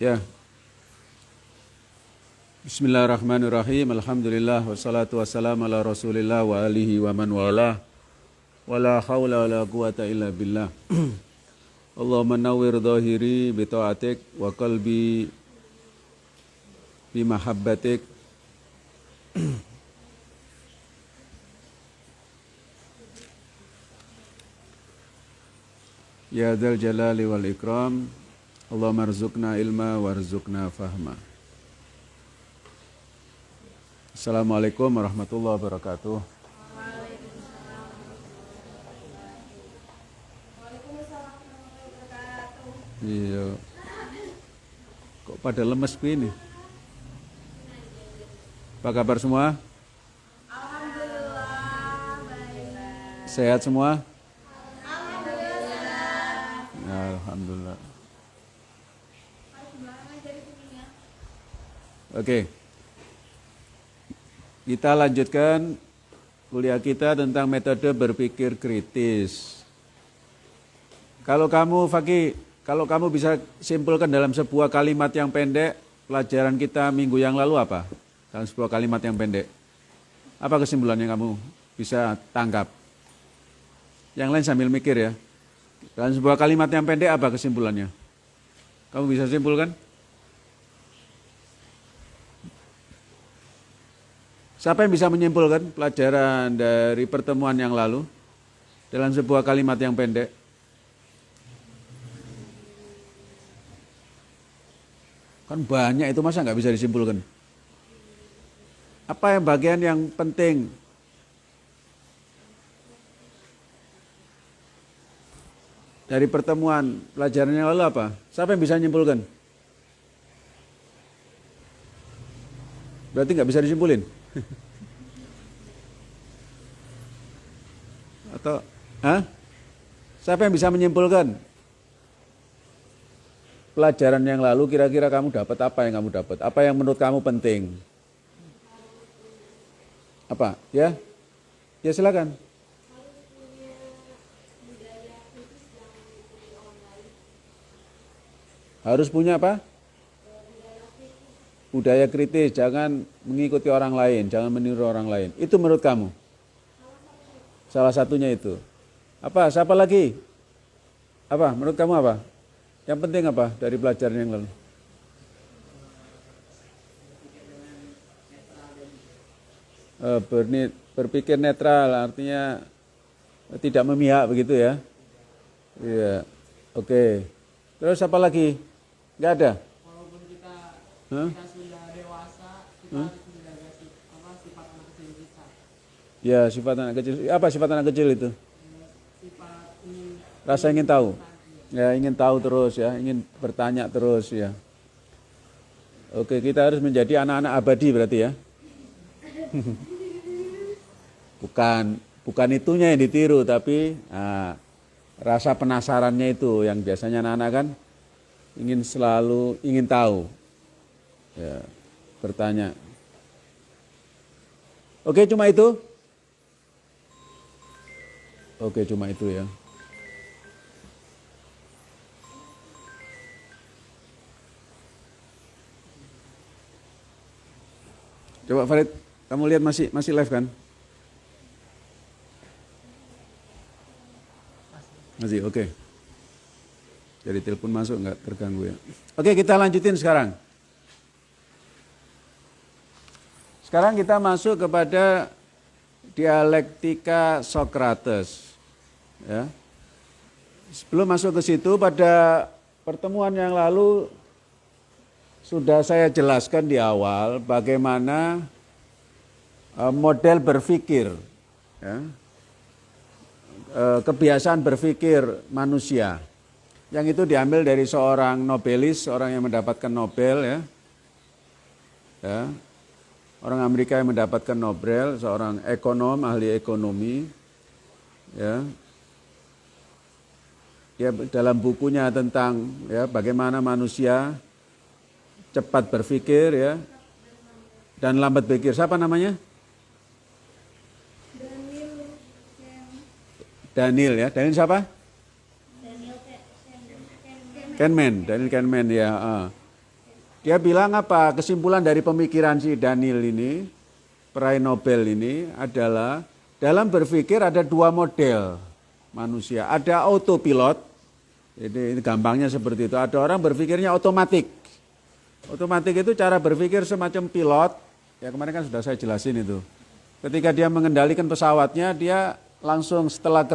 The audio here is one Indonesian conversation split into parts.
Ya. Bismillahirrahmanirrahim. Alhamdulillah wassalatu wassalamu ala Rasulillah wa alihi wa man walah. Wala haula wala quwata illa billah. Allahumma nawwir dhahiri bi ta'atik wa qalbi bi mahabbatik. Ya dzal jalali wal ikram. Allahumma arzuqna ilma warzuqna fahma. Assalamualaikum warahmatullahi wabarakatuh. Iya. Kok pada lemes begini? Apa kabar semua? Alhamdulillah baik. Sehat semua? Alhamdulillah. Alhamdulillah. Oke. Kita lanjutkan kuliah kita tentang metode berpikir kritis. Kalau kamu Fakih, kalau kamu bisa simpulkan dalam sebuah kalimat yang pendek, pelajaran kita minggu yang lalu apa? Dalam sebuah kalimat yang pendek. Apa kesimpulan yang kamu bisa tangkap? Yang lain sambil mikir ya. Dalam sebuah kalimat yang pendek apa kesimpulannya? Kamu bisa simpulkan? Siapa yang bisa menyimpulkan pelajaran dari pertemuan yang lalu dalam sebuah kalimat yang pendek? Kan banyak itu, masa nggak bisa disimpulkan? Apa yang bagian yang penting? Dari pertemuan pelajaran yang lalu apa? Siapa yang bisa menyimpulkan? Berarti nggak bisa disimpulin? Atau siapa yang bisa menyimpulkan pelajaran yang lalu, kira-kira kamu dapat apa yang kamu dapat? Apa yang menurut kamu penting? Apa? Ya? Ya silakan. Harus punya apa? Budaya kritis, jangan mengikuti orang lain, jangan meniru orang lain. Itu menurut kamu? Salah satunya itu. Apa? Siapa lagi? Apa? Menurut kamu apa? Yang penting apa dari pelajaran yang lalu? Berpikir netral, artinya tidak memihak begitu ya? Iya. Oke. Terus apa lagi? Nggak ada? Walaupun kita sudah dewasa, kita harus menjaga sifat anak kecil kita. Ya, sifat anak kecil. Apa sifat anak kecil itu? Sifat ingin Rasa ingin tahu. Ya, ingin tahu terus ya, ingin bertanya terus ya. Oke, kita harus menjadi anak-anak abadi berarti ya. Bukan itunya yang ditiru, tapi rasa penasarannya itu yang biasanya anak-anak kan ingin tahu. Ya, bertanya. Oke, cuma itu? Oke, cuma itu ya. Coba Farid, kamu lihat masih live kan? Masih, oke. Jadi telepon masuk nggak terganggu ya. Oke, kita lanjutin sekarang. Sekarang kita masuk kepada dialektika Sokrates. Ya. Sebelum masuk ke situ, pada pertemuan yang lalu sudah saya jelaskan di awal bagaimana model berpikir, ya, kebiasaan berpikir manusia. Yang itu diambil dari seorang nobelis, seorang yang mendapatkan Nobel, ya. Orang Amerika yang mendapatkan Nobel, seorang ekonom, ahli ekonomi, ya. Dalam bukunya tentang bagaimana manusia cepat berpikir, ya, dan lambat berpikir. Siapa namanya? Daniel ya. Daniel siapa? Kahneman, Daniel Kahneman ya. Dia bilang apa? Kesimpulan dari pemikiran si Daniel ini, peraih Nobel ini adalah dalam berpikir ada dua model manusia. Ada autopilot, ini gampangnya seperti itu. Ada orang berpikirnya otomatik. Otomatik itu cara berpikir semacam pilot. Ya kemarin kan sudah saya jelasin itu. Ketika dia mengendalikan pesawatnya, dia langsung setelah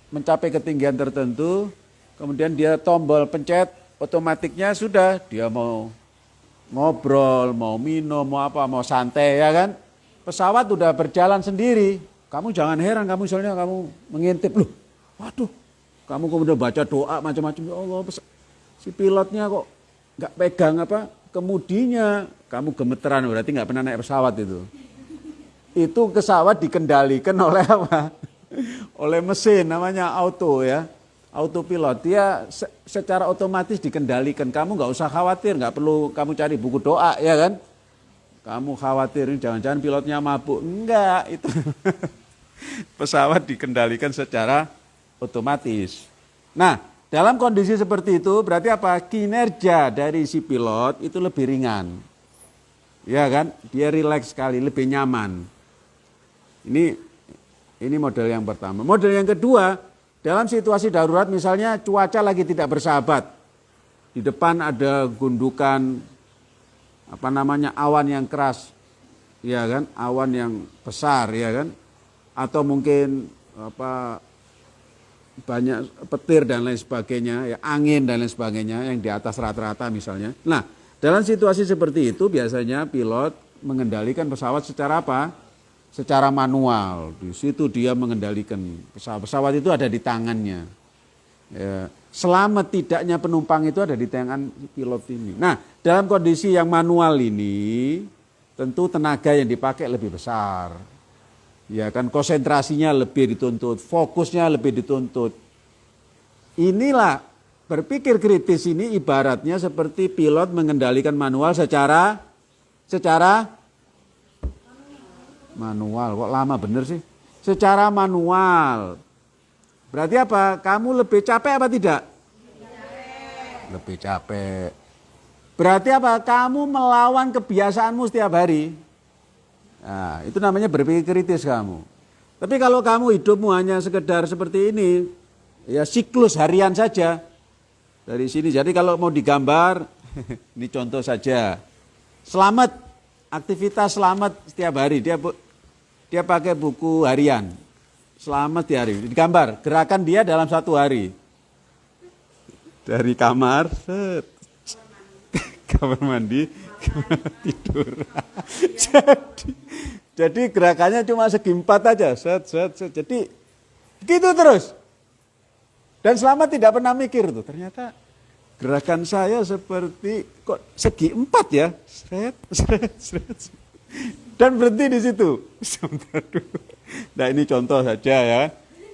mencapai ketinggian tertentu, kemudian dia tombol pencet, otomatiknya sudah dia mau ngobrol, mau minum, mau apa, mau santai ya kan. Pesawat udah berjalan sendiri. Kamu jangan heran, kamu misalnya kamu mengintip, loh, waduh, kamu kemudian baca doa macam-macam, ya Allah, si pilotnya kok nggak pegang apa kemudinya, kamu gemeteran berarti nggak pernah naik pesawat itu. Itu pesawat dikendalikan oleh apa? Oleh mesin namanya auto ya. Autopilot, dia secara otomatis dikendalikan. Kamu nggak usah khawatir, nggak perlu kamu cari buku doa, ya kan? Kamu khawatir, jangan-jangan pilotnya mabuk. Enggak, itu pesawat dikendalikan secara otomatis. Nah, dalam kondisi seperti itu, berarti apa? Kinerja dari si pilot itu lebih ringan. Ya kan? Dia rileks sekali, lebih nyaman. Ini model yang pertama. Model yang kedua, dalam situasi darurat misalnya cuaca lagi tidak bersahabat. Di depan ada gundukan awan yang keras. Ya kan? Awan yang besar ya kan? Atau mungkin banyak petir dan lain sebagainya, ya, angin dan lain sebagainya yang di atas rata-rata misalnya. Nah, dalam situasi seperti itu biasanya pilot mengendalikan pesawat secara apa? Secara manual. Di situ dia mengendalikan pesawat itu ada di tangannya. Ya, selamat tidaknya penumpang itu ada di tangan pilot ini. Nah, dalam kondisi yang manual ini tentu tenaga yang dipakai lebih besar. Ya kan, konsentrasinya lebih dituntut, fokusnya lebih dituntut. Inilah berpikir kritis ini ibaratnya seperti pilot mengendalikan manual secara manual. Kok lama bener sih? Secara manual. Berarti apa? Kamu lebih capek apa tidak? Lebih capek. Berarti apa? Kamu melawan kebiasaanmu setiap hari. Nah, itu namanya berpikir kritis kamu. Tapi kalau kamu hidupmu hanya sekedar seperti ini, ya siklus harian saja. Dari sini, jadi kalau mau digambar, ini contoh saja. Selamat, aktivitas selamat setiap hari. Dia pakai buku harian. Selamat di hari. Digambar, gerakan dia dalam satu hari. Dari kamar, kamar mandi, tidur. jadi gerakannya cuma segi 4 aja. Jadi begitu terus. Dan selama tidak pernah mikir tuh, ternyata gerakan saya seperti kok segi 4 ya. Dan berhenti di situ. Nah, ini contoh saja ya.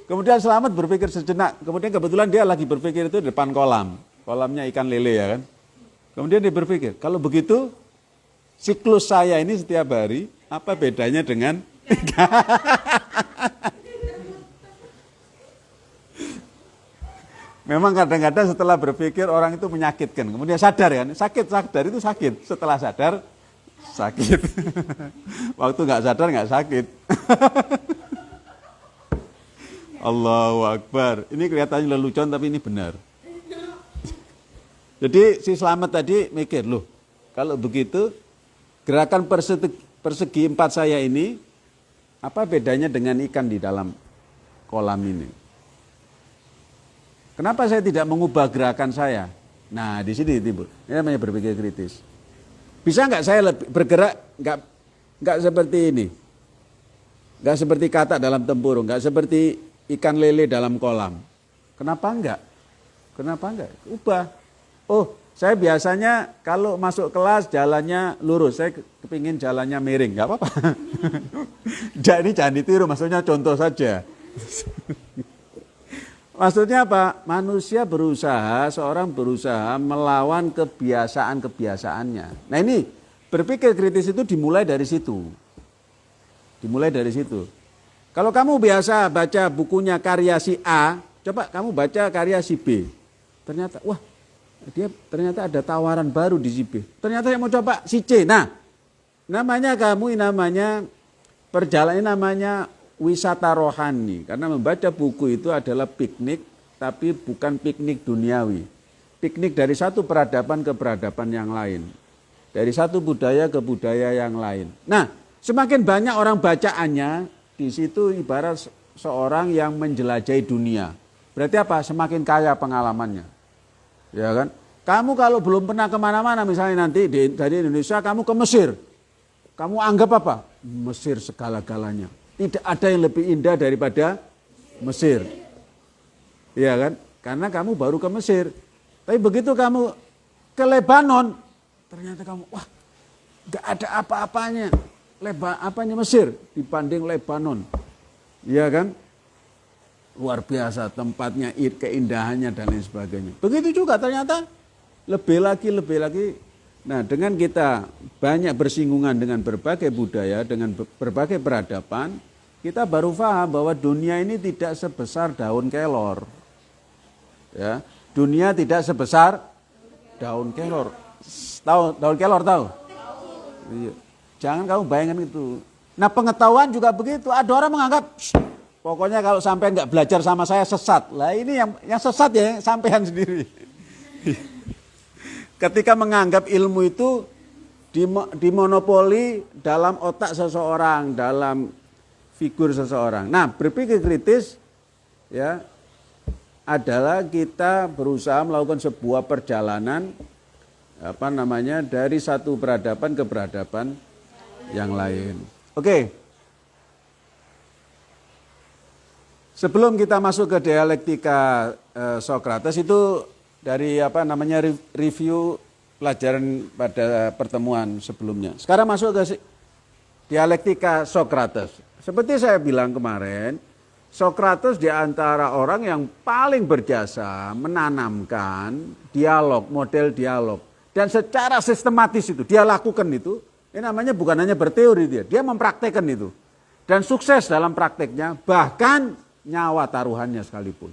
Kemudian Selamat berpikir sejenak. Kemudian kebetulan dia lagi berpikir itu di depan kolam. Kolamnya ikan lele ya kan. Kemudian dia berpikir, kalau begitu siklus saya ini setiap hari, apa bedanya dengan Memang kadang-kadang setelah berpikir orang itu menyakitkan. Kemudian sadar kan, sadar itu sakit. Setelah sadar, sakit. Waktu nggak sadar nggak sakit. Allahu Akbar. Ini kelihatannya lelucon tapi ini benar. Jadi si Selamat tadi mikir, loh kalau begitu gerakan persegi 4 saya ini apa bedanya dengan ikan di dalam kolam ini? Kenapa saya tidak mengubah gerakan saya? Nah di sini timbul, ini namanya berpikir kritis. Bisa nggak saya bergerak nggak seperti ini? Nggak seperti katak dalam tempurung, nggak seperti ikan lele dalam kolam. Kenapa enggak? Ubah. Oh, saya biasanya kalau masuk kelas jalannya lurus, saya kepingin jalannya miring, nggak apa-apa. Ini jangan ditiru, maksudnya contoh saja. Maksudnya apa? Manusia seorang berusaha melawan kebiasaan-kebiasaannya. Nah ini, berpikir kritis itu dimulai dari situ. Kalau kamu biasa baca bukunya karya si A, coba kamu baca karya si B. Ternyata, wah, Dia ternyata ada tawaran baru di si B. Ternyata saya mau coba si C. Nah, namanya perjalanan namanya wisata rohani. Karena membaca buku itu adalah piknik, tapi bukan piknik duniawi. Piknik dari satu peradaban ke peradaban yang lain. Dari satu budaya ke budaya yang lain. Nah, semakin banyak orang bacaannya, di situ ibarat seorang yang menjelajahi dunia. Berarti apa? Semakin kaya pengalamannya. Ya kan? Kamu kalau belum pernah kemana-mana, misalnya nanti dari Indonesia kamu ke Mesir. Kamu anggap apa? Mesir segala-galanya. Tidak ada yang lebih indah daripada Mesir. Ya kan? Karena kamu baru ke Mesir. Tapi begitu kamu ke Lebanon, ternyata kamu, wah, gak ada apa-apanya. Apanya Mesir dibanding Lebanon. Ya kan? Luar biasa tempatnya, keindahannya dan lain sebagainya. Begitu juga ternyata lebih lagi. Nah, dengan kita banyak bersinggungan dengan berbagai budaya, dengan berbagai peradaban, kita baru paham bahwa dunia ini tidak sebesar daun kelor. Ya, dunia tidak sebesar daun kelor. Tahu daun kelor tahu? Iya. Jangan kamu bayangkan itu. Nah, pengetahuan juga begitu. Ada orang menganggap pokoknya kalau sampai nggak belajar sama saya sesat. Lah ini yang sesat ya sampean sendiri. Ketika menganggap ilmu itu dimonopoli dalam otak seseorang, dalam figur seseorang. Nah, berpikir kritis ya adalah kita berusaha melakukan sebuah perjalanan dari satu peradaban ke peradaban yang lain. Oke. Sebelum kita masuk ke dialektika Sokrates itu dari review pelajaran pada pertemuan sebelumnya. Sekarang masuk ke dialektika Sokrates. Seperti saya bilang kemarin, Sokrates di antara orang yang paling berjasa menanamkan dialog, model dialog. Dan secara sistematis itu, dia lakukan itu. Ini namanya bukan hanya berteori dia mempraktekkan itu. Dan sukses dalam prakteknya, bahkan nyawa taruhannya sekalipun.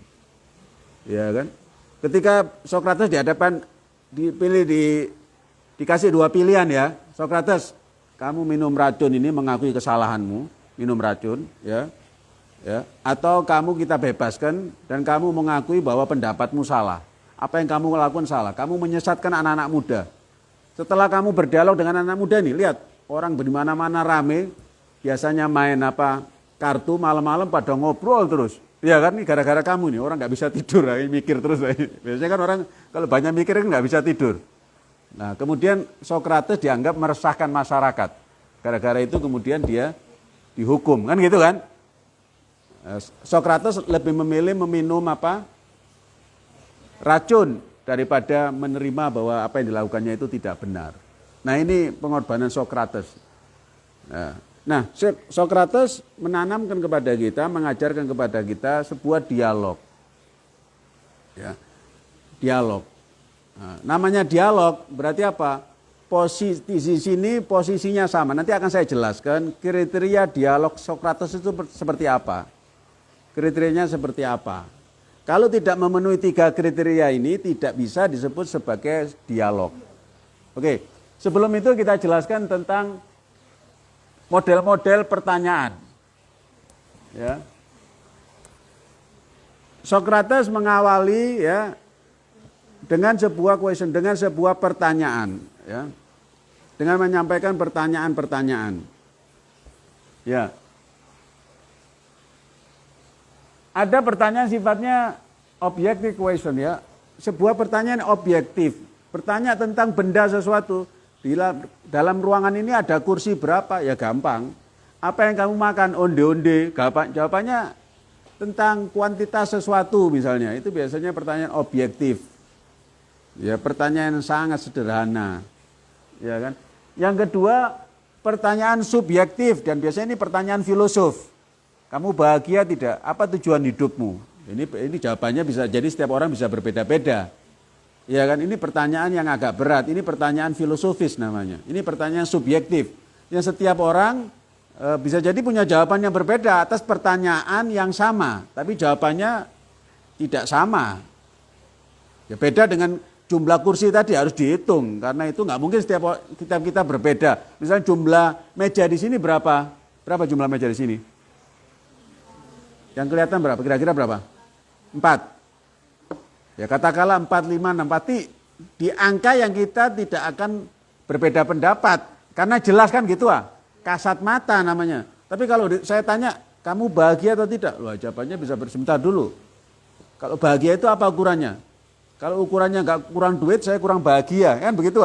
Ya kan? Ketika Sokrates dikasih dua pilihan ya. Sokrates, kamu minum racun ini mengakui kesalahanmu, minum racun ya. Atau kamu kita bebaskan dan kamu mengakui bahwa pendapatmu salah. Apa yang kamu lakukan salah, kamu menyesatkan anak-anak muda. Setelah kamu berdialog dengan anak muda nih, lihat orang di mana-mana rame, biasanya main kartu malam-malam pada ngobrol terus. Ya kan, ini gara-gara kamu nih, orang nggak bisa tidur, mikir terus. Biasanya kan orang kalau banyak mikir kan nggak bisa tidur. Nah, kemudian Sokrates dianggap meresahkan masyarakat. Gara-gara itu kemudian dia dihukum, kan gitu kan? Sokrates lebih memilih meminum racun daripada menerima bahwa apa yang dilakukannya itu tidak benar. Nah, ini pengorbanan Sokrates. Nah, Sokrates menanamkan kepada kita, mengajarkan kepada kita sebuah dialog. Ya, dialog. Nah, namanya dialog berarti apa? Di sini posisinya sama. Nanti akan saya jelaskan kriteria dialog Sokrates itu seperti apa. Kriterianya seperti apa. Kalau tidak memenuhi 3 kriteria ini tidak bisa disebut sebagai dialog. Oke, sebelum itu kita jelaskan tentang model-model pertanyaan. Ya. Sokrates mengawali ya dengan sebuah question, dengan sebuah pertanyaan, ya. Dengan menyampaikan pertanyaan-pertanyaan. Ya. Ada pertanyaan sifatnya objective question ya. Sebuah pertanyaan objektif. Bertanya tentang benda sesuatu. Dalam ruangan ini ada kursi berapa? Ya gampang. Apa yang kamu makan? Onde-onde. Jawabannya tentang kuantitas sesuatu misalnya. Itu biasanya pertanyaan objektif. Ya, pertanyaan sangat sederhana. Ya kan? Yang kedua, pertanyaan subjektif dan biasanya ini pertanyaan filosof. Kamu bahagia tidak? Apa tujuan hidupmu? Ini jawabannya bisa jadi setiap orang bisa berbeda-beda. Ya kan, ini pertanyaan yang agak berat, ini pertanyaan filosofis namanya. Ini pertanyaan subjektif. Yang setiap orang bisa jadi punya jawaban yang berbeda atas pertanyaan yang sama, tapi jawabannya tidak sama. Ya beda dengan jumlah kursi tadi harus dihitung karena itu nggak mungkin setiap kita berbeda. Misalnya jumlah meja di sini berapa? Berapa jumlah meja di sini? Yang kelihatan berapa? Kira-kira berapa? 4. Ya katakanlah 4, 5, 6. Pasti di angka yang kita tidak akan berbeda pendapat. Karena jelas kan gitu kasat mata namanya. Tapi kalau saya tanya, kamu bahagia atau tidak? Wah, jawabannya bisa bersebentar dulu. Kalau bahagia itu apa ukurannya? Kalau ukurannya nggak kurang duit, saya kurang bahagia, kan begitu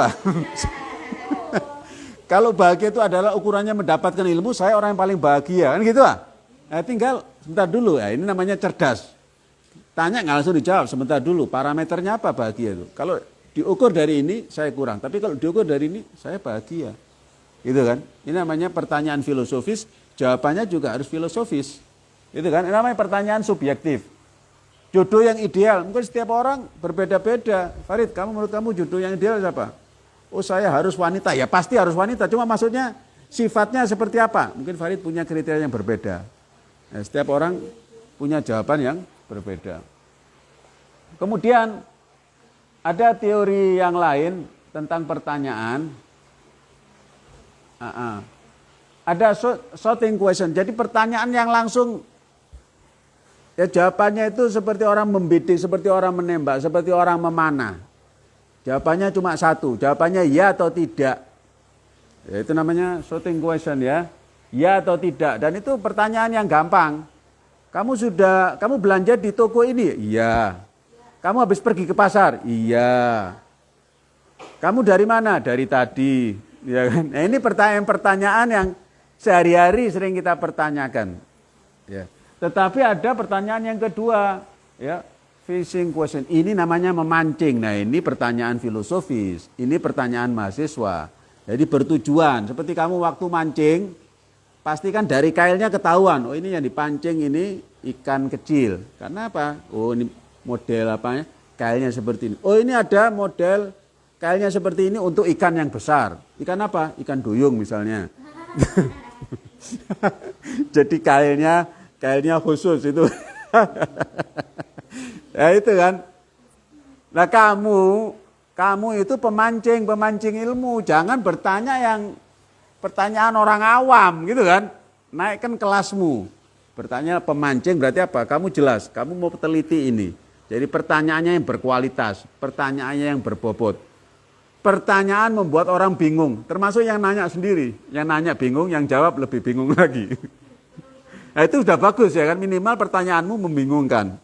Kalau bahagia itu adalah ukurannya mendapatkan ilmu, saya orang yang paling bahagia, kan gitu Nah, tinggal sebentar dulu, ini namanya cerdas. Tanya nggak langsung dijawab, sebentar dulu. Parameternya apa bahagia itu? Kalau diukur dari ini, saya kurang. Tapi kalau diukur dari ini, saya bahagia. Gitu kan? Ini namanya pertanyaan filosofis, jawabannya juga harus filosofis. Gitu kan? Ini namanya pertanyaan subjektif. Jodoh yang ideal, mungkin setiap orang berbeda-beda. Farid, menurut kamu jodoh yang ideal siapa? Oh, saya harus wanita. Ya pasti harus wanita, cuma maksudnya sifatnya seperti apa? Mungkin Farid punya kriteria yang berbeda. Nah, setiap orang punya jawaban yang berbeda. Kemudian ada teori yang lain tentang pertanyaan. Ada sorting question. Jadi pertanyaan yang langsung ya jawabannya itu seperti orang membidik, seperti orang menembak, seperti orang memanah. Jawabannya cuma satu, jawabannya ya atau tidak. Ya, itu namanya sorting question ya. Ya atau tidak. Dan itu pertanyaan yang gampang. Kamu belanja di toko ini? Iya. Kamu habis pergi ke pasar? Iya. Kamu dari mana? Dari tadi. Ya kan? Nah, ini pertanyaan yang sehari-hari sering kita pertanyakan. Ya. Tetapi ada pertanyaan yang kedua, ya, fishing question. Ini namanya memancing. Nah, ini pertanyaan filosofis. Ini pertanyaan mahasiswa. Jadi bertujuan. Seperti kamu waktu mancing, pastikan dari kailnya ketahuan. Oh, ini yang dipancing ini ikan kecil. Karena apa? Oh, ini model apanya? Kailnya seperti ini. Oh, ini ada model kailnya seperti ini untuk ikan yang besar. Ikan apa? Ikan duyung misalnya. Jadi kailnya khusus itu. Ya itu kan. Nah kamu itu pemancing ilmu. Jangan bertanya yang pertanyaan orang awam gitu kan. Naikkan kelasmu. Bertanya pemancing berarti apa? Kamu jelas, kamu mau teliti ini. Jadi pertanyaannya yang berkualitas, pertanyaannya yang berbobot. Pertanyaan membuat orang bingung, termasuk yang nanya sendiri. Yang nanya bingung, yang jawab lebih bingung lagi. Nah, itu sudah bagus ya kan, minimal pertanyaanmu membingungkan.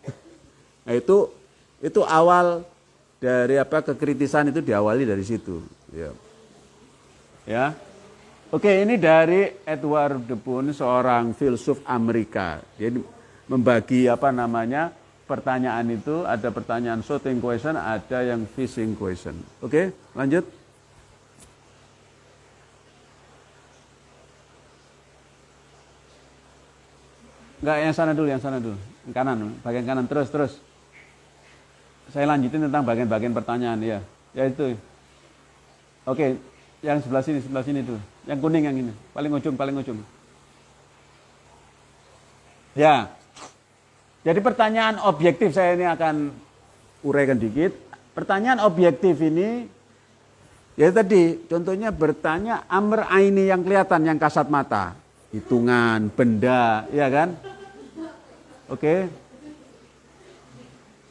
Nah, itu awal dari kekritisan itu diawali dari situ. Ya. Oke, ini dari Edward de Boon, seorang filsuf Amerika. Dia membagi pertanyaan itu, ada pertanyaan sorting question, ada yang fishing question. Oke, lanjut. Enggak, yang sana dulu. Yang kanan, bagian kanan, terus. Saya lanjutin tentang bagian-bagian pertanyaan, ya. Ya itu. Oke, yang sebelah sini tuh. Yang kuning yang ini, paling ujung. Ya. Jadi pertanyaan objektif, saya ini akan uraikan dikit. Pertanyaan objektif ini, ya tadi contohnya bertanya amr aini yang kelihatan, yang kasat mata. Hitungan, benda, ya kan? Oke.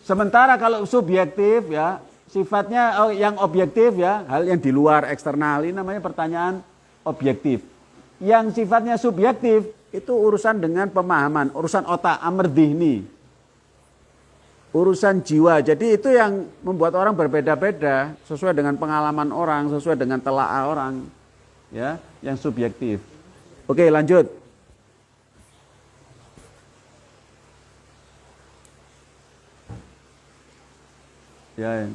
Sementara kalau subjektif ya, sifatnya yang objektif ya, hal yang di luar eksternal, ini namanya pertanyaan objektif. Yang sifatnya subjektif, itu urusan dengan pemahaman, urusan otak, amr dhihni, urusan jiwa. Jadi itu yang membuat orang berbeda-beda sesuai dengan pengalaman orang, sesuai dengan telaah orang, ya, yang subjektif. Oke, lanjut. Ya.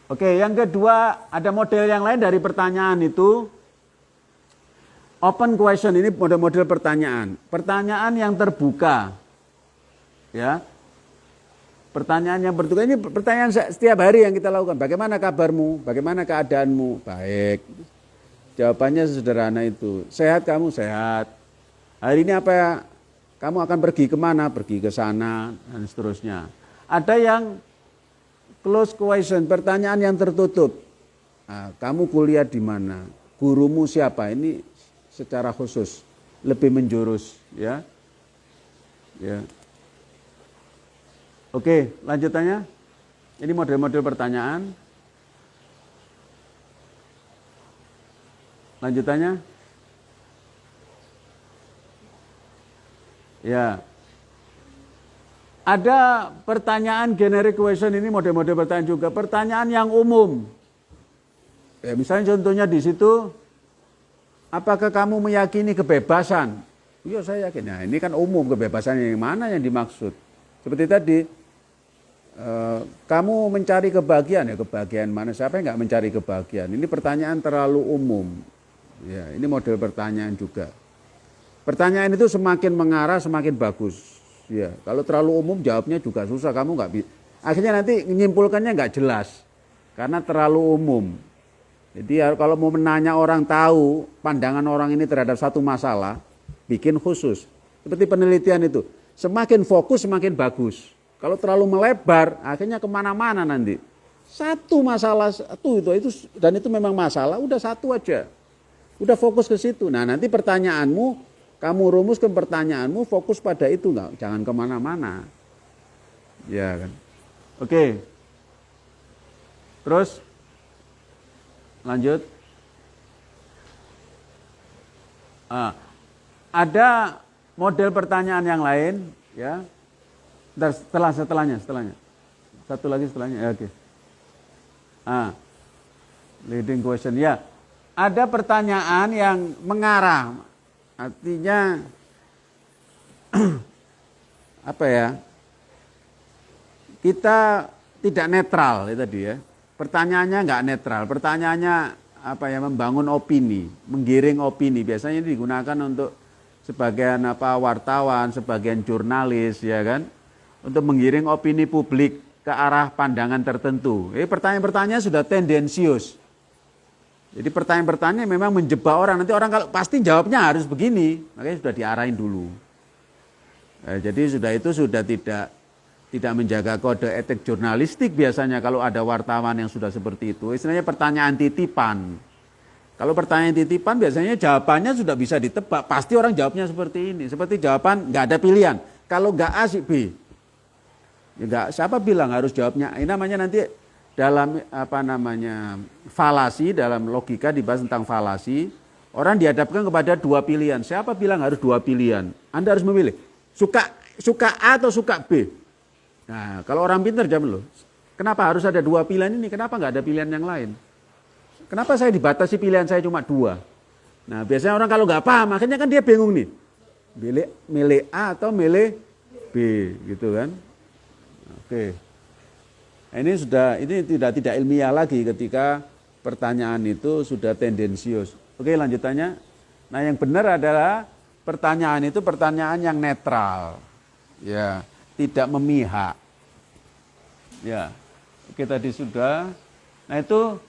Oke, yang kedua ada model yang lain dari pertanyaan itu. Open question, ini model-model pertanyaan. Pertanyaan yang terbuka. Ya. Pertanyaan yang terbuka ini pertanyaan setiap hari yang kita lakukan. Bagaimana kabarmu? Bagaimana keadaanmu? Baik. Jawabannya sederhana itu. Sehat kamu? Sehat. Hari ini apa ya? Kamu akan pergi kemana? Pergi ke sana dan seterusnya. Ada yang Close question, pertanyaan yang tertutup. Nah, kamu kuliah di mana? Gurumu siapa? Ini secara khusus lebih menjurus, ya. Ya. Oke, lanjutannya. Ini model-model pertanyaan. Lanjutannya. Ya. Ada pertanyaan generic question, ini model-model pertanyaan juga. Pertanyaan yang umum. Ya, misalnya contohnya di situ, apakah kamu meyakini kebebasan? Iya, saya yakin. Nah, ini kan umum, kebebasan yang mana yang dimaksud? Seperti tadi, kamu mencari kebahagiaan, ya kebahagiaan mana? Siapa yang nggak mencari kebahagiaan? Ini pertanyaan terlalu umum. Ya, ini model pertanyaan juga. Pertanyaan itu semakin mengarah semakin bagus. Ya, kalau terlalu umum jawabnya juga susah, kamu nggak bisa. Akhirnya nanti menyimpulkannya nggak jelas karena terlalu umum. Jadi kalau mau menanya orang tahu pandangan orang ini terhadap satu masalah, bikin khusus. Seperti penelitian itu, semakin fokus semakin bagus. Kalau terlalu melebar, akhirnya kemana-mana nanti. Satu masalah itu dan itu memang masalah, udah satu aja. Udah fokus ke situ. Nah nanti pertanyaanmu, kamu rumuskan pertanyaanmu fokus pada itu, nggak, jangan kemana-mana. Ya kan. Oke. Terus lanjut. Ada model pertanyaan yang lain, ya. Setelahnya. Satu lagi setelahnya. Ya, oke. Leading question, ya. Ada pertanyaan yang mengarah. Artinya apa ya? Kita tidak netral itu tadi ya. Pertanyaannya nggak netral. Pertanyaannya apa ya? Membangun opini, menggiring opini. Biasanya digunakan untuk sebagian wartawan, sebagian jurnalis, ya kan? Untuk menggiring opini publik ke arah pandangan tertentu. Pertanyaan-pertanyaan sudah tendensius. Jadi pertanyaan-pertanyaan memang menjebak orang. Nanti orang kalau pasti jawabnya harus begini, makanya sudah diarahin dulu. Jadi sudah tidak menjaga kode etik jurnalistik biasanya kalau ada wartawan yang sudah seperti itu. Istilahnya pertanyaan titipan. Kalau pertanyaan titipan biasanya jawabannya sudah bisa ditebak. Pasti orang jawabnya seperti ini. Seperti jawaban nggak ada pilihan. Kalau nggak A sih B. Ya nggak, siapa bilang harus jawabnya? Ini namanya nanti dalam falasi, dalam logika dibahas tentang falasi, orang dihadapkan kepada dua pilihan. Siapa bilang harus dua pilihan? Anda harus memilih. Suka A atau suka B? Nah, kalau orang pintar jawab loh. Kenapa harus ada dua pilihan ini? Kenapa nggak ada pilihan yang lain? Kenapa saya dibatasi pilihan saya cuma dua? Nah, biasanya orang kalau nggak paham, akhirnya kan dia bingung nih. Milih A atau milih B, gitu kan? Oke. Ini tidak ilmiah lagi ketika pertanyaan itu sudah tendensius. Oke, lanjutannya. Nah, yang benar adalah pertanyaan itu pertanyaan yang netral. Ya, tidak memihak. Ya. Oke, tadi sudah. Nah, itu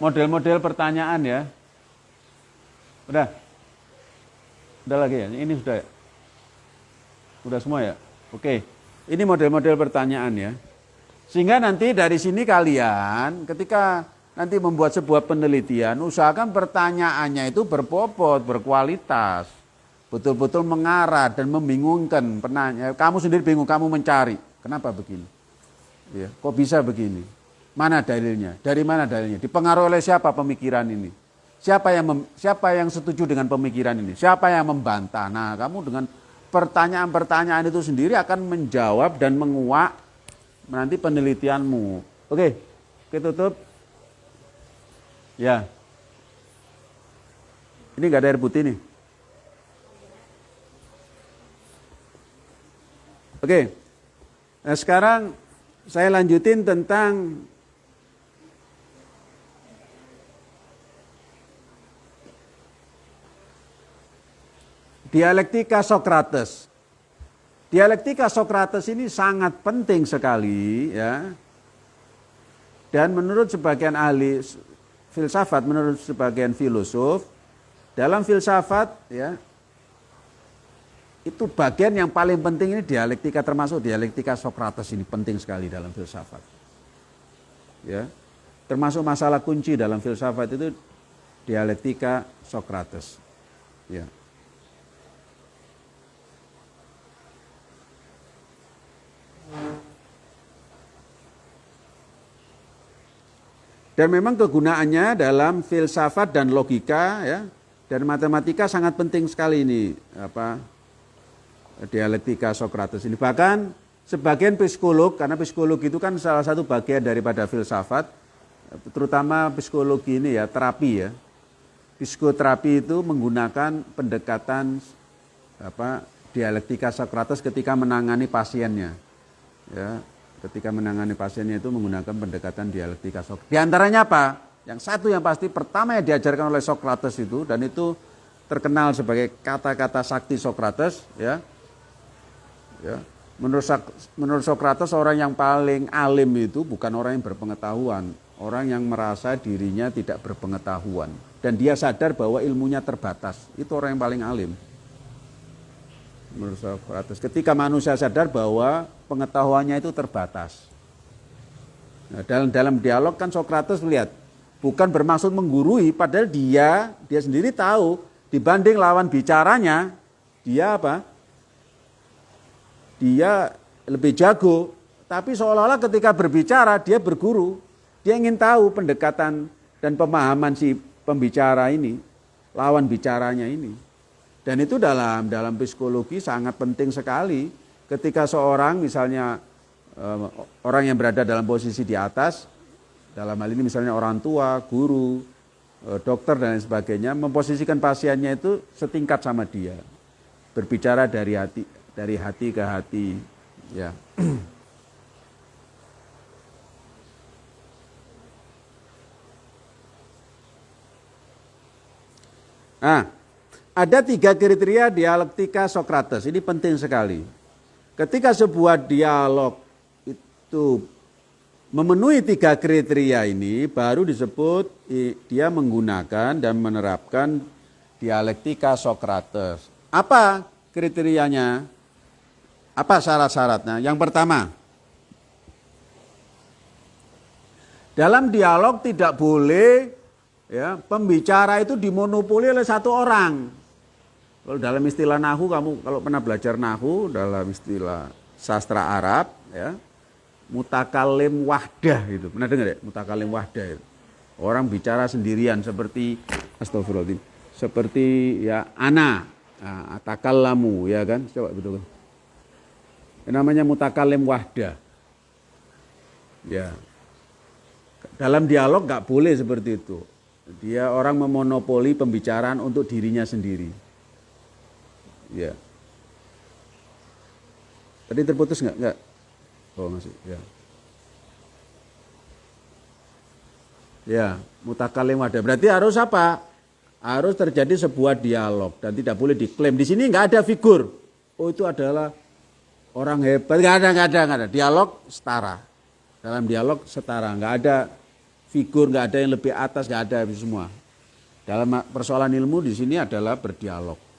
model-model pertanyaan ya. Udah. Udah lagi ya. Ini sudah. Udah semua ya. Oke. Ini model-model pertanyaan ya. Sehingga nanti dari sini kalian ketika nanti membuat sebuah penelitian, usahakan pertanyaannya itu berbobot, berkualitas, betul-betul mengarah dan membingungkan penanya. Kamu sendiri bingung, kamu mencari, kenapa begini? Ya, kok bisa begini? Mana dalilnya? Dari mana dalilnya? Dipengaruhi oleh siapa pemikiran ini? Siapa yang setuju dengan pemikiran ini? Siapa yang membantah? Nah, kamu dengan pertanyaan-pertanyaan itu sendiri akan menjawab dan menguak nanti penelitianmu. Oke, kita tutup. Ya. Ini nggak ada air putih nih. Oke. Nah, sekarang saya lanjutin tentang dialektika Sokrates. Dialektika Sokrates ini sangat penting sekali ya. Dan menurut sebagian ahli filsafat, menurut sebagian filosof, dalam filsafat ya Itu bagian yang paling penting ini dialektika, termasuk dialektika Sokrates ini penting sekali dalam filsafat. Ya. Termasuk masalah kunci dalam filsafat itu dialektika Sokrates. Ya. Dan memang kegunaannya dalam filsafat dan logika ya, dan matematika sangat penting sekali ini dialektika Sokrates ini. Bahkan sebagian psikolog, karena psikologi itu kan salah satu bagian daripada filsafat, terutama psikologi ini ya, terapi ya. Psikoterapi itu menggunakan pendekatan dialektika Sokrates ketika menangani pasiennya. Ya, ketika menangani pasiennya itu menggunakan pendekatan dialektika Sokrates. Di antaranya apa? Yang satu yang pasti pertama yang diajarkan oleh Sokrates itu, dan itu terkenal sebagai kata-kata sakti Sokrates ya. Ya. Menurut Sokrates orang yang paling alim itu bukan orang yang berpengetahuan, orang yang merasa dirinya tidak berpengetahuan dan dia sadar bahwa ilmunya terbatas. Itu orang yang paling alim. Menurut Sokrates, ketika manusia sadar bahwa pengetahuannya itu terbatas. Nah, dalam dialog kan Sokrates melihat bukan bermaksud menggurui, padahal dia sendiri tahu dibanding lawan bicaranya dia dia lebih jago, tapi seolah-olah ketika berbicara dia berguru. Dia ingin tahu pendekatan dan pemahaman si pembicara ini, lawan bicaranya ini. Dan itu dalam psikologi sangat penting sekali. Ketika seorang misalnya orang yang berada dalam posisi di atas, dalam hal ini misalnya orang tua, guru, dokter dan lain sebagainya, memposisikan pasiennya itu setingkat sama dia. Berbicara dari hati ke hati, ya. Nah, ada 3 kriteria dialektika Sokrates. Ini penting sekali. Ketika sebuah dialog itu memenuhi 3 kriteria ini, baru disebut dia menggunakan dan menerapkan dialektika Sokrates. Apa kriterianya? Apa syarat-syaratnya? Yang pertama, dalam dialog tidak boleh ya, pembicara itu dimonopoli oleh satu orang. Kalau dalam istilah nahu, kamu kalau pernah belajar nahu dalam istilah sastra Arab, ya, mutakalim wahdah itu. Pernah dengar ya? Mutakalim wahdah itu. Orang bicara sendirian seperti astagfirullahaladzim, seperti ya ana, atakallamu ya kan? Coba betul kan? Namanya mutakalim wahdah. Ya. Dalam dialog nggak boleh seperti itu. Dia orang memonopoli pembicaraan untuk dirinya sendiri. Ya. Tadi terputus nggak? Nggak. Oh masih. Ya. Ya, mutakalim wahdah. Berarti harus apa? Harus terjadi sebuah dialog dan tidak boleh diklaim. Di sini nggak ada figur. Oh itu adalah orang hebat. Nggak ada. Dialog setara. Dalam dialog setara. Nggak ada figur, nggak ada yang lebih atas, nggak ada semua. Dalam persoalan ilmu di sini adalah berdialog.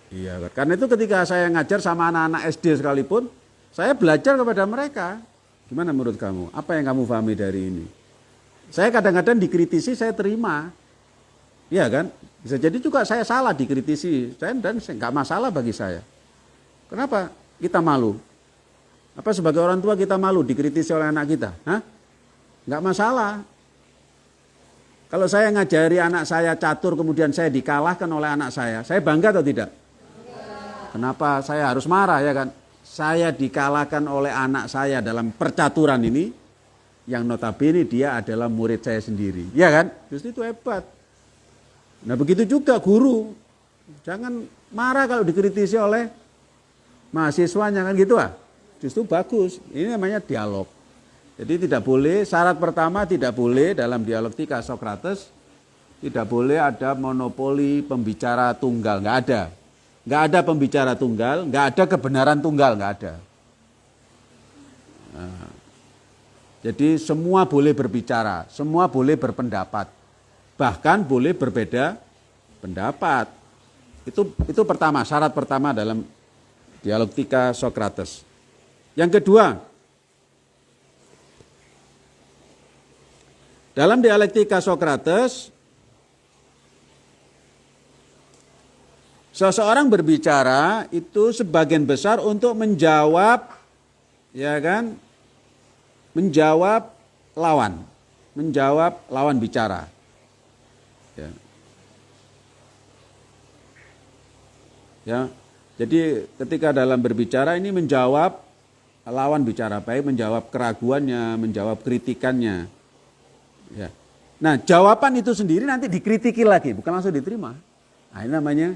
Iya, karena itu ketika saya ngajar sama anak-anak SD sekalipun, saya belajar kepada mereka. Gimana menurut kamu? Apa yang kamu pahami dari ini? Saya kadang-kadang dikritisi, saya terima. Iya kan? Bisa jadi juga saya salah dikritisi, dan nggak masalah bagi saya. Kenapa? Kita malu. Apa sebagai orang tua kita malu dikritisi oleh anak kita? Hah? Nggak masalah. Kalau saya ngajari anak saya catur kemudian saya dikalahkan oleh anak saya bangga atau tidak? Kenapa saya harus marah ya kan? Saya dikalahkan oleh anak saya dalam percaturan ini, yang notabene dia adalah murid saya sendiri. Ya kan? Justru itu hebat. Nah begitu juga guru. Jangan marah kalau dikritisi oleh mahasiswanya kan gitu ah. Justru bagus. Ini namanya dialog. Jadi tidak boleh, syarat pertama tidak boleh dalam dialektika Sokrates, tidak boleh ada monopoli pembicara tunggal, nggak ada. Nggak ada pembicara tunggal, nggak ada kebenaran tunggal, nggak ada. Nah, jadi semua boleh berbicara, semua boleh berpendapat, bahkan boleh berbeda pendapat. Itu pertama, syarat pertama dalam Dialektika Sokrates. Yang kedua, dalam dialektika Sokrates, seseorang berbicara itu sebagian besar untuk menjawab, ya kan, menjawab lawan bicara. Ya. Ya, jadi ketika dalam berbicara ini menjawab lawan bicara, baik menjawab keraguannya, menjawab kritikannya. Ya. Nah, jawaban itu sendiri nanti dikritiki lagi, bukan langsung diterima. Nah, ini namanya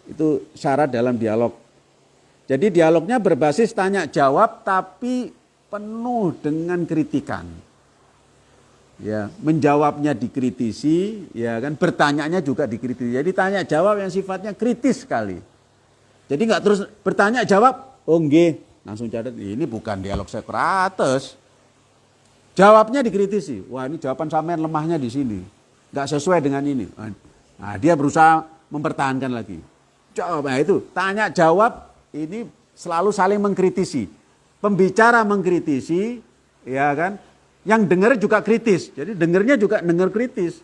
itu syarat dalam dialog. Jadi dialognya berbasis tanya jawab tapi penuh dengan kritikan. Ya, menjawabnya dikritisi, ya kan, bertanyanya juga dikritisi. Jadi tanya jawab yang sifatnya kritis sekali. Jadi nggak terus bertanya jawab, oh nggih, langsung catat. Ini bukan dialog Sokrates. Jawabnya dikritisi. Wah, ini jawaban sampean lemahnya di sini. Nggak sesuai dengan ini. Nah, dia berusaha mempertahankan lagi. Nah itu, tanya jawab ini selalu saling mengkritisi. Pembicara mengkritisi, ya kan? Yang dengar juga kritis. Jadi dengarnya juga dengar kritis.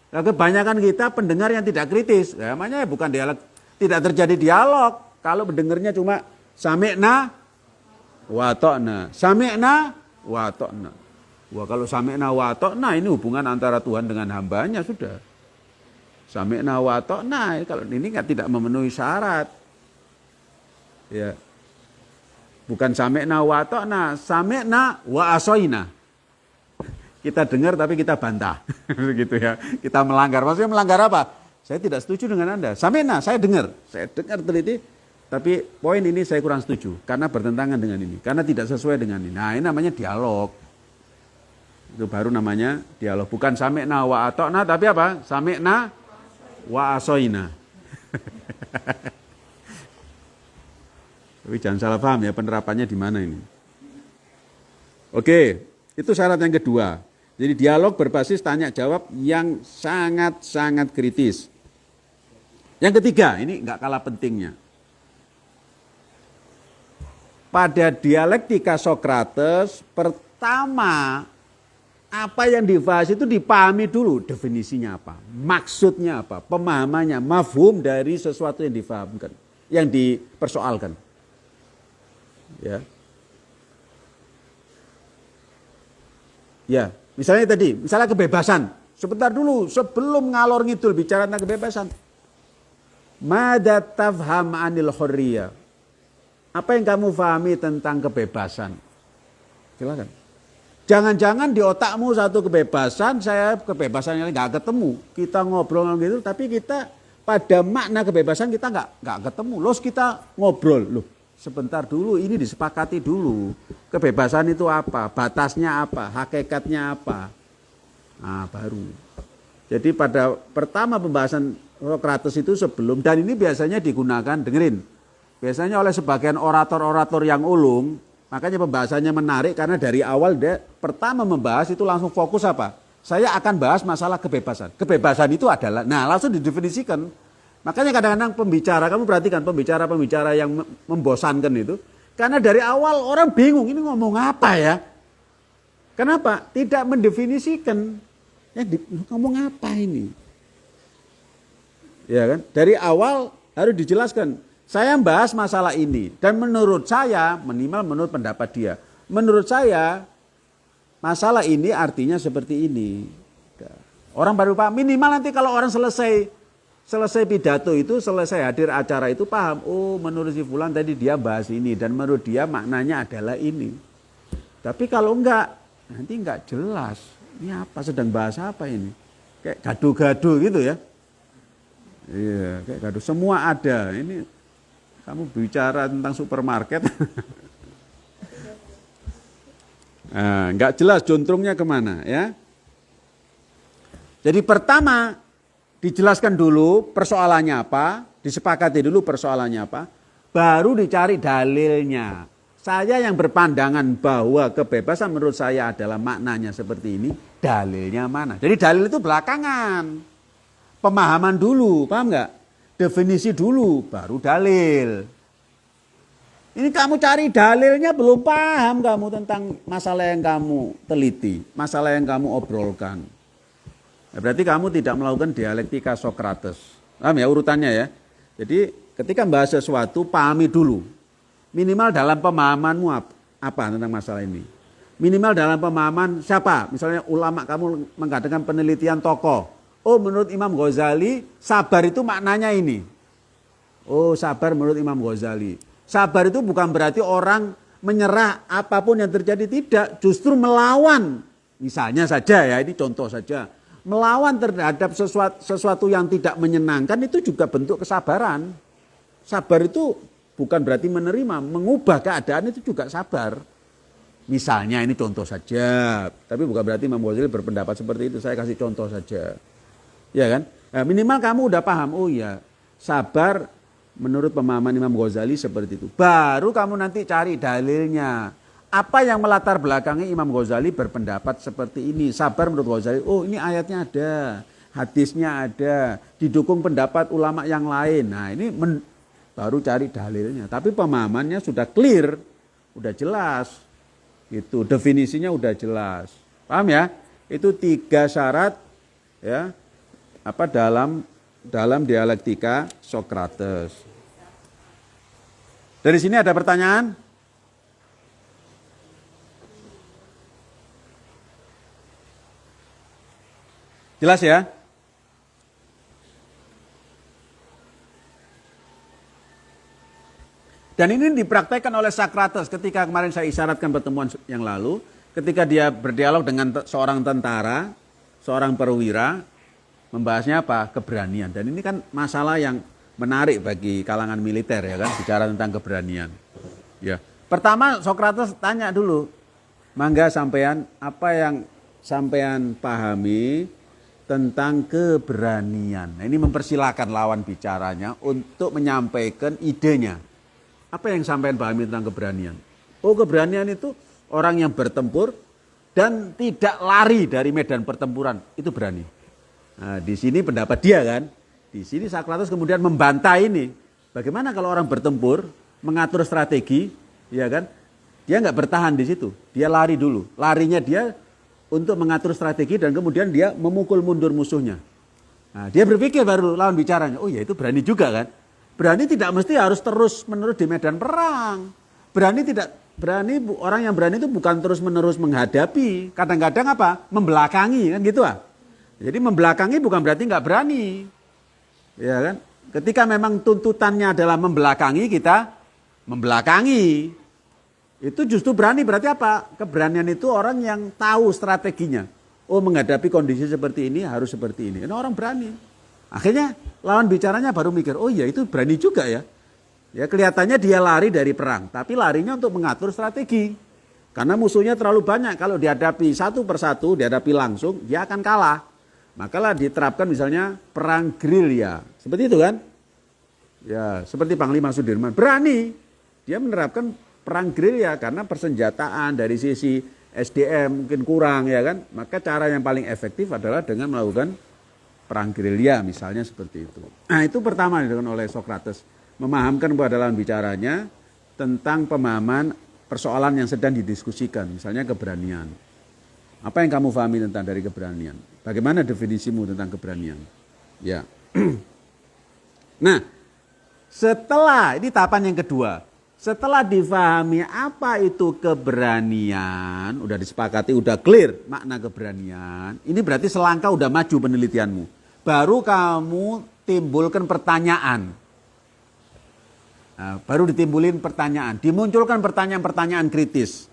Nah, kebanyakan kita pendengar yang tidak kritis. Ya, namanya bukan dialog, tidak terjadi dialog. Kalau pendengarnya cuma sami'na wa ta'na. Sami'na wa ta'na. Wah, kalau sami'na wa ta'na ini hubungan antara Tuhan dengan hambanya sudah. Sami'na wa ta'na, kalau ini tidak memenuhi syarat. Ya. Bukan sami'na wa ta'na, sami'na wa asoina. Kita dengar tapi kita bantah. Gitu ya. Kita melanggar. Maksudnya melanggar apa? Saya tidak setuju dengan Anda. Sami'na, saya dengar teliti, tapi poin ini saya kurang setuju karena bertentangan dengan ini, karena tidak sesuai dengan ini. Nah, ini namanya dialog. Itu baru namanya dialog. Bukan sami'na wa ata'na, tapi apa? Sami'na wa asoina. Tapi jangan salah paham ya, penerapannya di mana ini. Oke, itu syarat yang kedua. Jadi dialog berbasis tanya jawab yang sangat-sangat kritis. Yang ketiga, ini enggak kalah pentingnya. Pada dialektika Sokrates, pertama apa yang dibahas itu dipahami dulu, definisinya apa, maksudnya apa, pemahamannya, mafhum dari sesuatu yang difahamkan, yang dipersoalkan. Ya. Ya, misalnya kebebasan. Sebentar dulu, sebelum ngalor ngidul bicara tentang kebebasan. Mada tafham anil hurriyah. Apa yang kamu pahami tentang kebebasan? Silakan. Jangan-jangan di otakmu satu kebebasan, saya kebebasannya nggak ketemu. Kita ngobrol gitu, tapi kita pada makna kebebasan kita nggak ketemu. Loh, kita ngobrol, loh sebentar dulu, ini disepakati dulu. Kebebasan itu apa? Batasnya apa? Hakikatnya apa? Nah, baru. Jadi pada pertama pembahasan Sokrates itu sebelum, dan ini biasanya digunakan, dengerin, biasanya oleh sebagian orator-orator yang ulung, makanya pembahasannya menarik karena dari awal dia pertama membahas itu langsung fokus apa? Saya akan bahas masalah kebebasan. Kebebasan itu adalah, nah langsung didefinisikan. Makanya kadang-kadang pembicara, kamu perhatikan pembicara-pembicara yang membosankan itu, karena dari awal orang bingung ini ngomong apa ya? Kenapa? Tidak mendefinisikan. Ya, ngomong apa ini? Ya kan? Dari awal harus dijelaskan. Saya membahas masalah ini dan menurut saya, minimal menurut pendapat dia, menurut saya masalah ini artinya seperti ini. Orang baru paham. Minimal nanti kalau orang selesai pidato itu, selesai hadir acara itu paham. Oh, menurut si fulan tadi dia bahas ini dan menurut dia maknanya adalah ini. Tapi kalau enggak, nanti enggak jelas. Ini apa, sedang bahas apa ini? Kayak gaduh-gaduh gitu ya. Iya, kayak gaduh. Semua ada. Ini kamu bicara tentang supermarket. Nah, enggak jelas jontrongnya kemana ya. Jadi pertama dijelaskan dulu persoalannya apa, disepakati dulu persoalannya apa, baru dicari dalilnya. Saya yang berpandangan bahwa kebebasan menurut saya adalah maknanya seperti ini, dalilnya mana? Jadi dalil itu belakangan. Pemahaman dulu, paham nggak? Definisi dulu, baru dalil. Ini kamu cari dalilnya belum paham kamu tentang masalah yang kamu teliti, masalah yang kamu obrolkan. Nah, berarti kamu tidak melakukan dialektika Sokrates. Paham ya urutannya ya? Jadi ketika membahas sesuatu pahami dulu. Minimal dalam pemahamanmu apa tentang masalah ini. Minimal dalam pemahaman siapa? Misalnya ulama kamu mengadakan penelitian tokoh. Oh menurut Imam Ghazali sabar itu maknanya ini. Oh sabar menurut Imam Ghazali. Sabar itu bukan berarti orang menyerah apapun yang terjadi, tidak, justru melawan. Misalnya saja ya, ini contoh saja. Melawan terhadap sesuatu yang tidak menyenangkan itu juga bentuk kesabaran. Sabar itu bukan berarti menerima, mengubah keadaan itu juga sabar. Misalnya ini contoh saja, tapi bukan berarti Imam Ghazali berpendapat seperti itu, saya kasih contoh saja. Ya kan? Nah, minimal kamu udah paham, oh ya sabar menurut pemahaman Imam Ghazali seperti itu. Baru kamu nanti cari dalilnya. Apa yang melatar belakangi Imam Ghazali berpendapat seperti ini. Sabar menurut Ghazali, oh ini ayatnya ada, hadisnya ada, didukung pendapat ulama yang lain. Nah ini baru cari dalilnya. Tapi pemahamannya sudah clear, udah jelas. Itu definisinya udah jelas. Paham ya? Itu 3 syarat ya. Apa dalam dialektika Sokrates. Dari sini ada pertanyaan? Jelas ya? Dan ini dipraktekkan oleh Sokrates ketika kemarin saya isyaratkan pertemuan yang lalu. Ketika dia berdialog dengan seorang tentara, seorang perwira, membahasnya apa? Keberanian. Dan ini kan masalah yang menarik bagi kalangan militer ya kan, bicara tentang keberanian. Ya. Pertama Sokrates tanya dulu, mangga sampean apa yang sampean pahami tentang keberanian. Nah, ini mempersilahkan lawan bicaranya untuk menyampaikan idenya. Apa yang sampean pahami tentang keberanian? Oh, keberanian itu orang yang bertempur dan tidak lari dari medan pertempuran, itu berani. Nah, di sini pendapat dia kan. Di sini Sokrates kemudian membantah ini. Bagaimana kalau orang bertempur, mengatur strategi, ya kan? Dia nggak bertahan di situ. Dia lari dulu. Larinya dia untuk mengatur strategi dan kemudian dia memukul mundur musuhnya. Nah, dia berpikir baru lawan bicaranya, oh ya itu berani juga kan? Berani tidak mesti harus terus-menerus di medan perang. Orang yang berani itu bukan terus-menerus menghadapi. Kadang-kadang apa? Membelakangi kan gitu ah. Jadi membelakangi bukan berarti nggak berani. Ya kan? Ketika memang tuntutannya adalah membelakangi, kita membelakangi. Itu justru berani, berarti apa? Keberanian itu orang yang tahu strateginya. Oh, menghadapi kondisi seperti ini harus seperti ini. Ini orang berani. Akhirnya lawan bicaranya baru mikir, oh iya itu berani juga ya. Ya kelihatannya dia lari dari perang, tapi larinya untuk mengatur strategi. Karena musuhnya terlalu banyak, kalau dihadapi satu persatu, dihadapi langsung, dia akan kalah. Makalah diterapkan misalnya perang gerilya. Seperti itu kan? Ya, seperti Panglima Sudirman. Berani. Dia menerapkan perang gerilya karena persenjataan dari sisi SDM mungkin kurang ya kan? Maka cara yang paling efektif adalah dengan melakukan perang gerilya misalnya seperti itu. Nah, itu pertama dilakukan oleh Sokrates. Memahamkan kepada lawan bicaranya tentang pemahaman persoalan yang sedang didiskusikan. Misalnya keberanian. Apa yang kamu pahami tentang dari keberanian? Bagaimana definisimu tentang keberanian? Ya. Nah, setelah ini tahapan yang kedua. Setelah difahami apa itu keberanian, udah disepakati, udah clear makna keberanian. Ini berarti selangkah udah maju penelitianmu. Baru kamu timbulkan pertanyaan. Nah, baru ditimbulin pertanyaan, dimunculkan pertanyaan-pertanyaan kritis.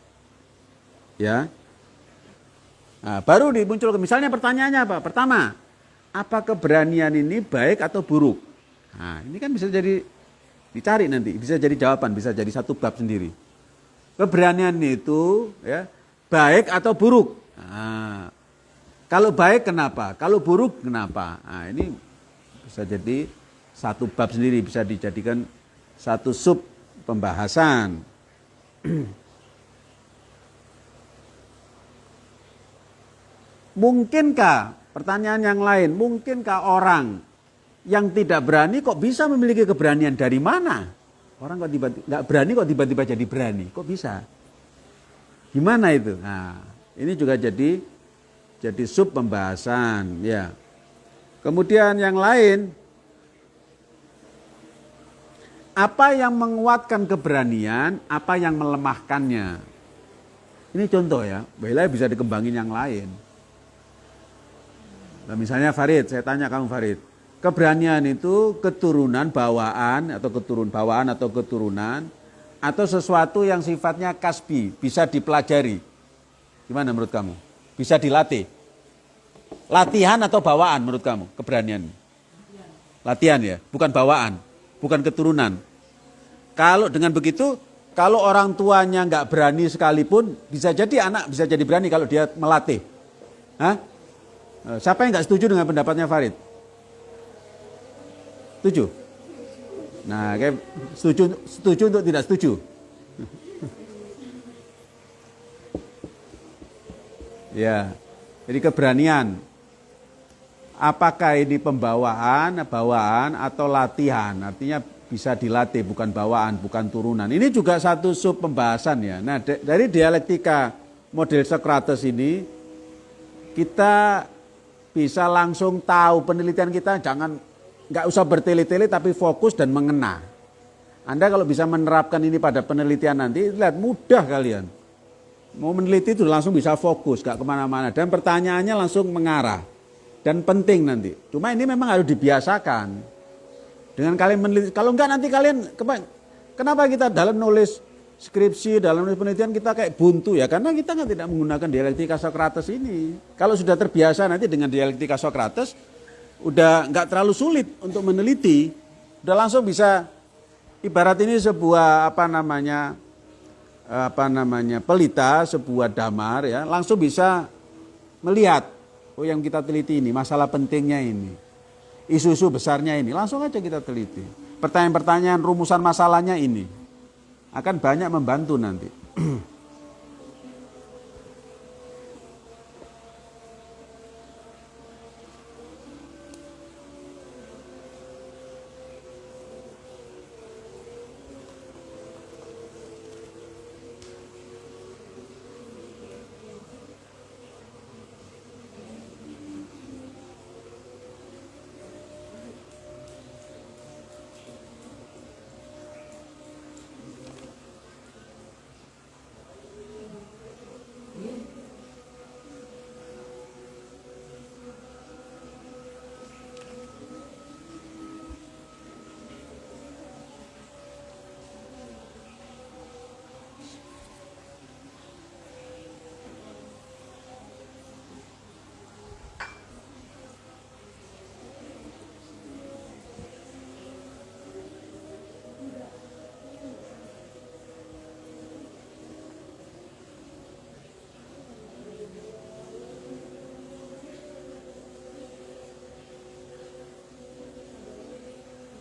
Ya. Nah, baru dimunculkan, misalnya pertanyaannya apa? Pertama, apa keberanian ini baik atau buruk? Nah, ini kan bisa jadi dicari nanti, bisa jadi jawaban, bisa jadi satu bab sendiri. Keberanian itu ya, baik atau buruk? Nah, kalau baik kenapa? Kalau buruk kenapa? Nah, ini bisa jadi satu bab sendiri, bisa dijadikan satu sub pembahasan. Mungkinkah, pertanyaan yang lain, mungkinkah orang yang tidak berani kok bisa memiliki keberanian dari mana? Orang kok tiba-tiba nggak berani kok tiba-tiba jadi berani. Kok bisa? Gimana itu? Nah, ini juga jadi sub pembahasan, ya. Kemudian yang lain, apa yang menguatkan keberanian, apa yang melemahkannya. Ini contoh ya, boleh bisa dikembangin yang lain. Nah, misalnya Farid, saya tanya kamu Farid, keberanian itu keturunan bawaan atau keturunan atau sesuatu yang sifatnya kasbi, bisa dipelajari. Gimana menurut kamu? Bisa dilatih? Latihan atau bawaan menurut kamu keberanian? Latihan ya, bukan bawaan, bukan keturunan. Kalau dengan begitu, kalau orang tuanya nggak berani sekalipun, bisa jadi anak bisa jadi berani kalau dia melatih. Hah? Siapa yang nggak setuju dengan pendapatnya Farid? Setuju? Nah, kayak setuju untuk tidak setuju. Ya, jadi keberanian. Apakah ini bawaan atau latihan? Artinya bisa dilatih, bukan bawaan, bukan turunan. Ini juga satu sub pembahasan ya. Nah, dari dialektika model Socrates ini, kita bisa langsung tahu penelitian kita, nggak usah bertele-tele tapi fokus dan mengena. Anda kalau bisa menerapkan ini pada penelitian nanti, lihat mudah kalian. Mau meneliti itu langsung bisa fokus, gak kemana-mana. Dan pertanyaannya langsung mengarah. Dan penting nanti. Cuma ini memang harus dibiasakan. Dengan kalian meneliti, kalau enggak nanti kalian, kenapa kita dalam nulis skripsi, dalam nulis penelitian kita kayak buntu ya? Karena kita kan tidak menggunakan dialektika Socrates ini. Kalau sudah terbiasa nanti dengan dialektika Socrates, udah nggak terlalu sulit untuk meneliti, udah langsung bisa, ibarat ini sebuah apa namanya pelita, sebuah damar ya, langsung bisa melihat, oh yang kita teliti ini, masalah pentingnya ini, isu-isu besarnya ini, langsung aja kita teliti. Pertanyaan-pertanyaan, rumusan masalahnya ini, akan banyak membantu nanti.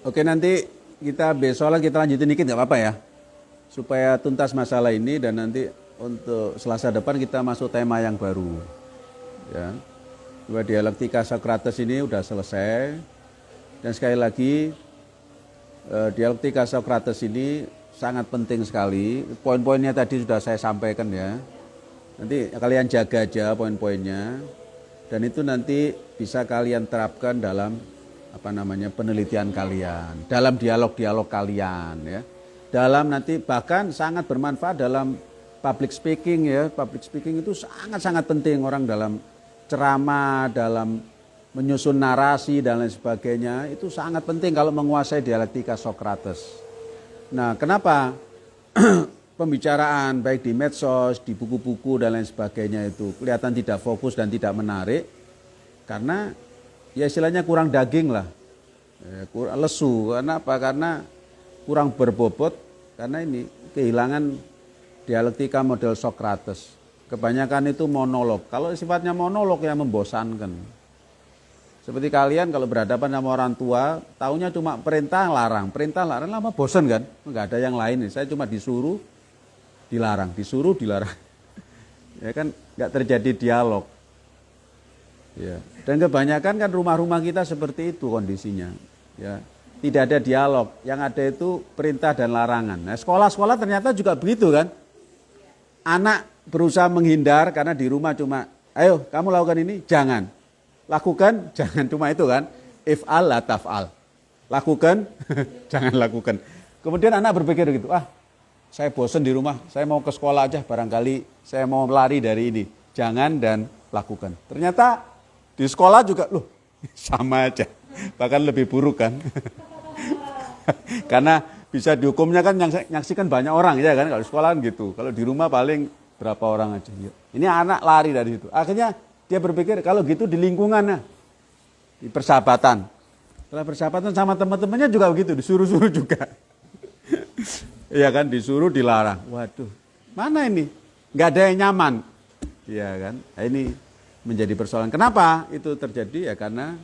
Oke, nanti besok kita lanjutin dikit nggak apa-apa ya, supaya tuntas masalah ini dan nanti untuk Selasa depan kita masuk tema yang baru. Ya, dialektika Socrates ini udah selesai dan sekali lagi dialektika Socrates ini sangat penting sekali. Poin-poinnya tadi sudah saya sampaikan ya. Nanti kalian jaga aja poin-poinnya dan itu nanti bisa kalian terapkan dalam penelitian kalian, dalam dialog-dialog kalian ya. Dalam nanti bahkan sangat bermanfaat dalam public speaking ya. Public speaking itu sangat-sangat penting, orang dalam ceramah, dalam menyusun narasi dan lain sebagainya, itu sangat penting kalau menguasai dialektika Socrates. Nah, kenapa pembicaraan baik di medsos, di buku-buku dan lain sebagainya itu kelihatan tidak fokus dan tidak menarik? Karena ya istilahnya kurang daging lah, kurang lesu. Kenapa? Karena kurang berbobot, karena ini kehilangan dialektika model Socrates. Kebanyakan itu monolog. Kalau sifatnya monolog ya membosankan. Seperti kalian kalau berhadapan sama orang tua, taunya cuma perintah larang, lama bosan kan? Enggak ada yang lain. Saya cuma disuruh, dilarang, disuruh, dilarang. Ya kan enggak terjadi dialog. Ya. Dan kebanyakan kan rumah-rumah kita seperti itu kondisinya. Ya. tidak ada dialog. Yang ada itu perintah dan larangan. Nah, sekolah-sekolah ternyata juga begitu kan. Anak berusaha menghindar karena di rumah cuma, ayo kamu lakukan ini, jangan. Lakukan, jangan, cuma itu kan. If'al la taf'al. Lakukan, jangan lakukan. Kemudian anak berpikir gitu, saya bosan di rumah, saya mau ke sekolah aja, barangkali saya mau lari dari ini. Jangan dan lakukan. Ternyata di sekolah juga, loh sama aja, bahkan lebih buruk kan. Karena bisa dihukumnya kan nyaksikan banyak orang ya kan, kalau sekolah kan gitu. Kalau di rumah paling berapa orang aja. Ini anak lari dari situ. Akhirnya dia berpikir kalau gitu di lingkungannya, di persahabatan. Setelah persahabatan sama teman-temannya juga begitu, disuruh-suruh juga. Iya kan, disuruh dilarang. Waduh, mana ini? Nggak ada yang nyaman. Iya kan, nah, ini menjadi persoalan. Kenapa itu terjadi? Ya karena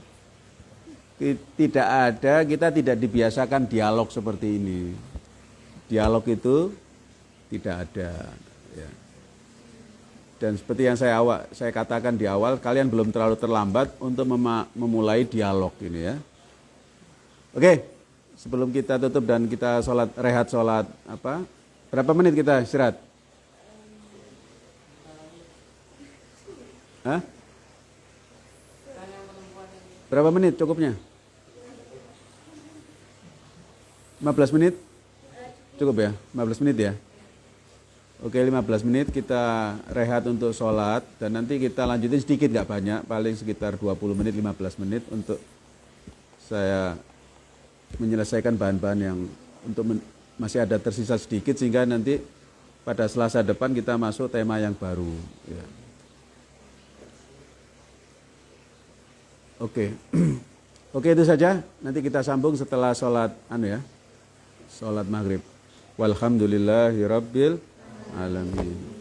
kita tidak dibiasakan dialog seperti ini. Dialog itu tidak ada. Ya. Dan seperti yang saya katakan di awal, kalian belum terlalu terlambat untuk memulai dialog ini ya. Oke, sebelum kita tutup dan kita rehat sholat apa? Berapa menit kita istirahat? Hah? Berapa menit cukupnya? 15 menit? Cukup ya? 15 menit ya? Oke, 15 menit kita rehat untuk sholat. Dan nanti kita lanjutin sedikit, gak banyak. Paling sekitar 20 menit, 15 menit untuk saya menyelesaikan bahan-bahan yang masih ada tersisa sedikit. Sehingga nanti pada Selasa depan kita masuk tema yang baru. Ya. Oke. Oke, itu saja. Nanti kita sambung setelah sholat sholat maghrib. Walhamdulillahirabbil alamin.